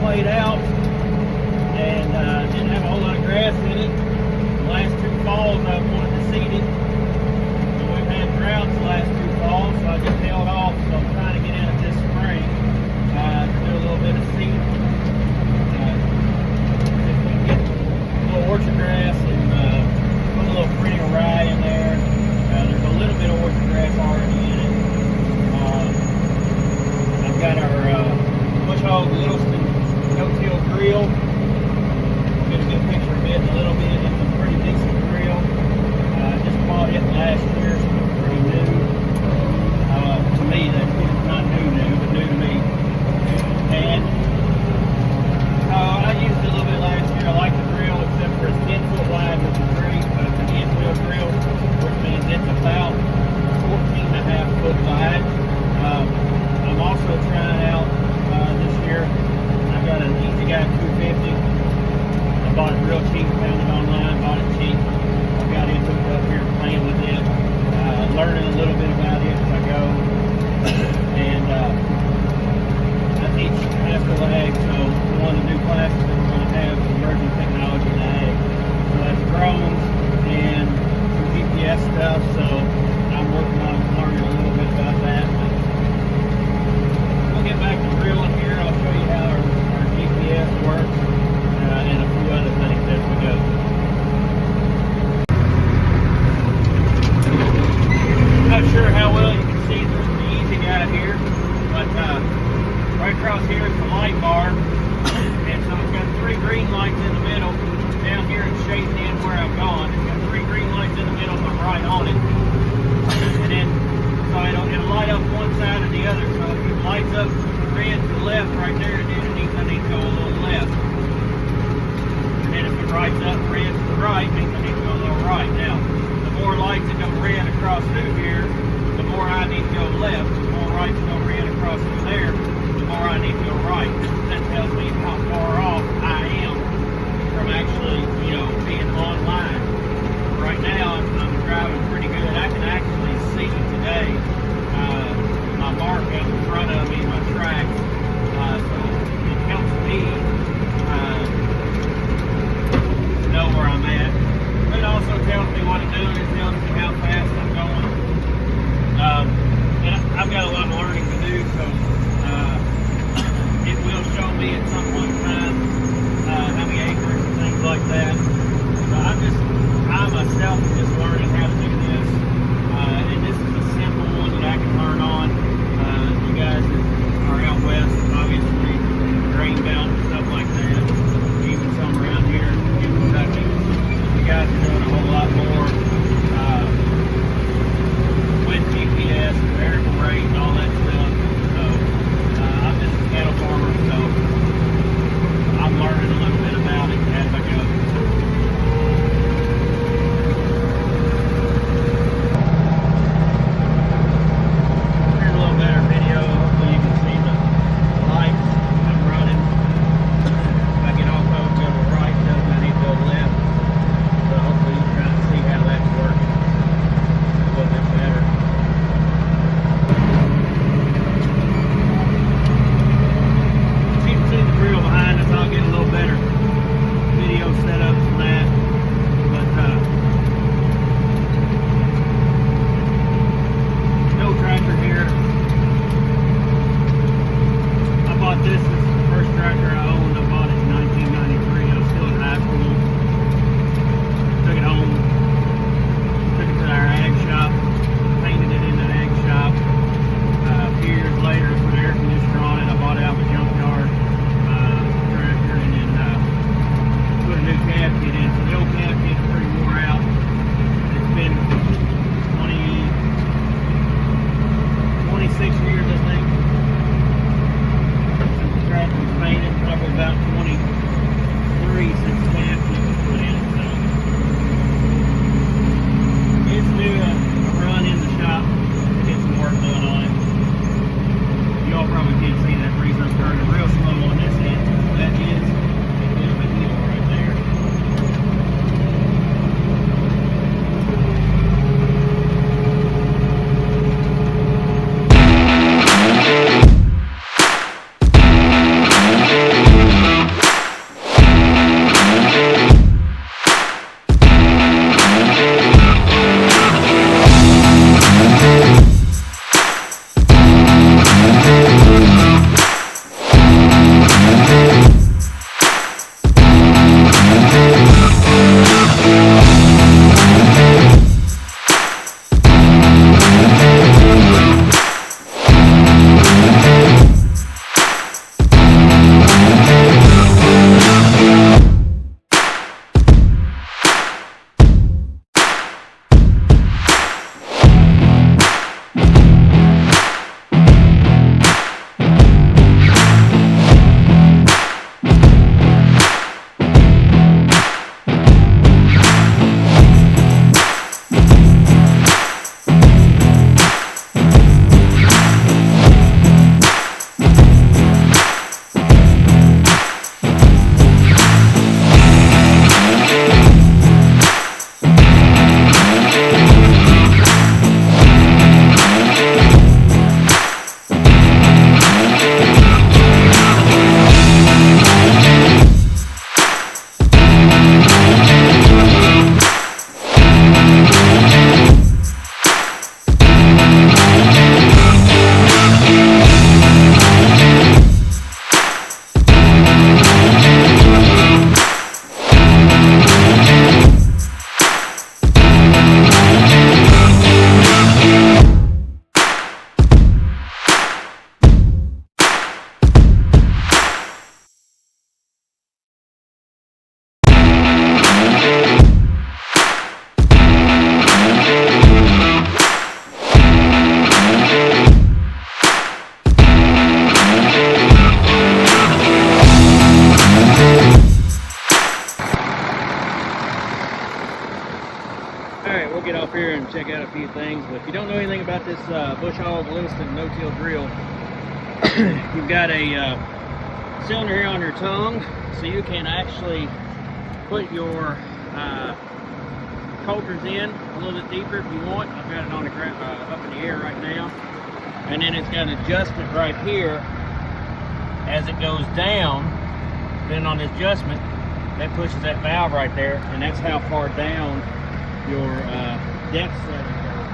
played out and didn't have a whole lot of grass in it. The last 2 falls I wanted to seed it. So we've had droughts the last 2 falls, so I just held off. So I'm trying to get in it this spring to do a little bit of seeding. If we can get a little orchard grass and put a little pretty rye in there. There's a little bit of orchard grass already in it. I've got our Bush Hog Littleton no-till grill. Get a good picture of it in a little bit. It's a pretty decent grill. Just bought it last year, so it's pretty new. To me, it's not new, but new to me. And I used it a little bit last year. I like the grill, except for it's 10 foot wide, which is great, but it's an inch-wheel grill, which means it's about 14.5 foot wide. I'm also trying out this year. I've got an Easy Guy 250. I bought it real cheap, found it online, bought it cheap. I got into it up here playing with it, learning a little bit about it as I go. And I teach high school ag, so one of the new classes that we're going to have is emerging technology in ag. So that's drones and some GPS stuff, so I'm working on learning a little bit about that. We'll get back to grilling here. I'll show you how our GPS works and a few other things as we go. Not sure how well you can see the Easy Guy here, but right across here is the light bar, and so it's got 3 green lights in the middle. Down here it's shaded in where I've gone. It's got 3 green lights in the middle, so I'm right on it. And then so it'll light up one side or the other. So if it lights up red to the left right there, then it means I need to go a little left. And then if it lights up red to the right, it means I need to go a little right. Now, the more lights that go red across through here, the more I need to go left. The more lights that go red across through there, the more I need to go right. That tells me how far off I am from actually, being online. Right now, I'm driving pretty good. I can actually see today my mark out in front of me, my tracks. So it helps me know where I'm at. But it also tells me what to do, and it tells me how fast I'm going. And I've got a lot of learning to do, so it will show me at some point in time how many acres and things like that. So I myself am just learning how to do this. And this is a simple one that I can learn on. You guys that are out west, obviously, Grain Belt and stuff like that. Even some around here in Kentucky. You guys are doing a whole lot more with GPS, variable rate, and all that stuff. So I'm just a cattle farmer, so I'm learning a little bit about it as I go. and check out a few things. But if you don't know anything about this Bush Hog Lewiston no-till drill, you've got a cylinder here on your tongue, so you can actually put your coulters in a little bit deeper if you want. I've got it on the up in the air right now, and then it's got an adjustment right here as it goes down. Then on this adjustment, that pushes that valve right there, and that's how far down your depth setting goes.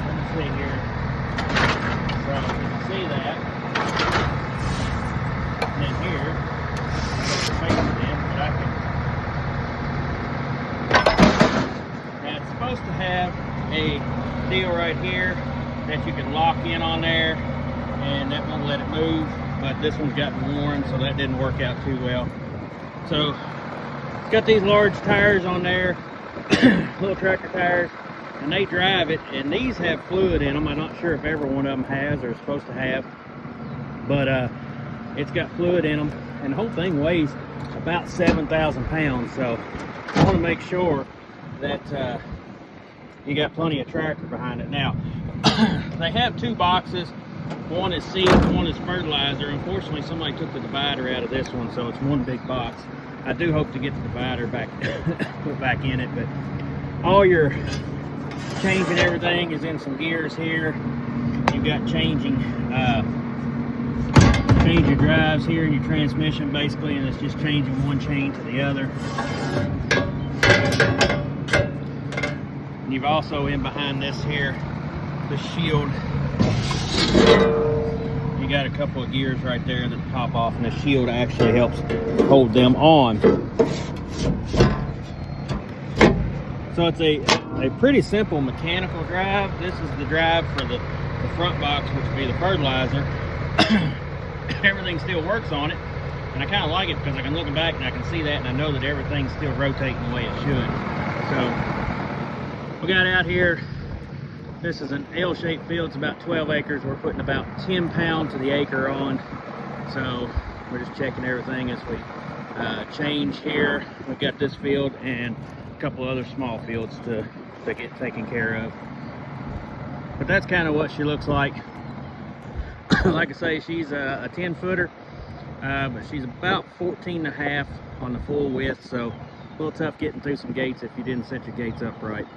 Let me see here. So you can see that. And then here, put the face in, but I can. Now it's supposed to have a deal right here that you can lock in on there, and that won't let it move. But this one's gotten worn, so that didn't work out too well. So it's got these large tires on there, little tractor tires, and they drive it, and these have fluid in them. I'm not sure if every one of them has or is supposed to have, but it's got fluid in them, and the whole thing weighs about 7,000 pounds. So I want to make sure that you got plenty of tractor behind it. Now they have two boxes. One is seeds, one is fertilizer. Unfortunately, somebody took the divider out of this one, so it's one big box. I do hope to get the divider back put back in it, but all your change and everything is in some gears here. You've got change your drives here and your transmission basically, and it's just changing one chain to the other. And you've also in behind this here, the shield. You got a couple of gears right there that pop off, and the shield actually helps hold them on. So it's a pretty simple mechanical drive. This is the drive for the front box, which would be the fertilizer. Everything still works on it, and I kind of like it because I can look back and I can see that, and I know that everything's still rotating the way it should. So we got out here. This is an L-shaped field. It's about 12 acres. We're putting about 10 pounds to the acre on. So we're just checking everything as we change here. We've got this field and a couple other small fields to get taken care of. But that's kind of what she looks like. Like I say, she's a 10-footer, but she's about 14.5 on the full width. So a little tough getting through some gates if you didn't set your gates up right.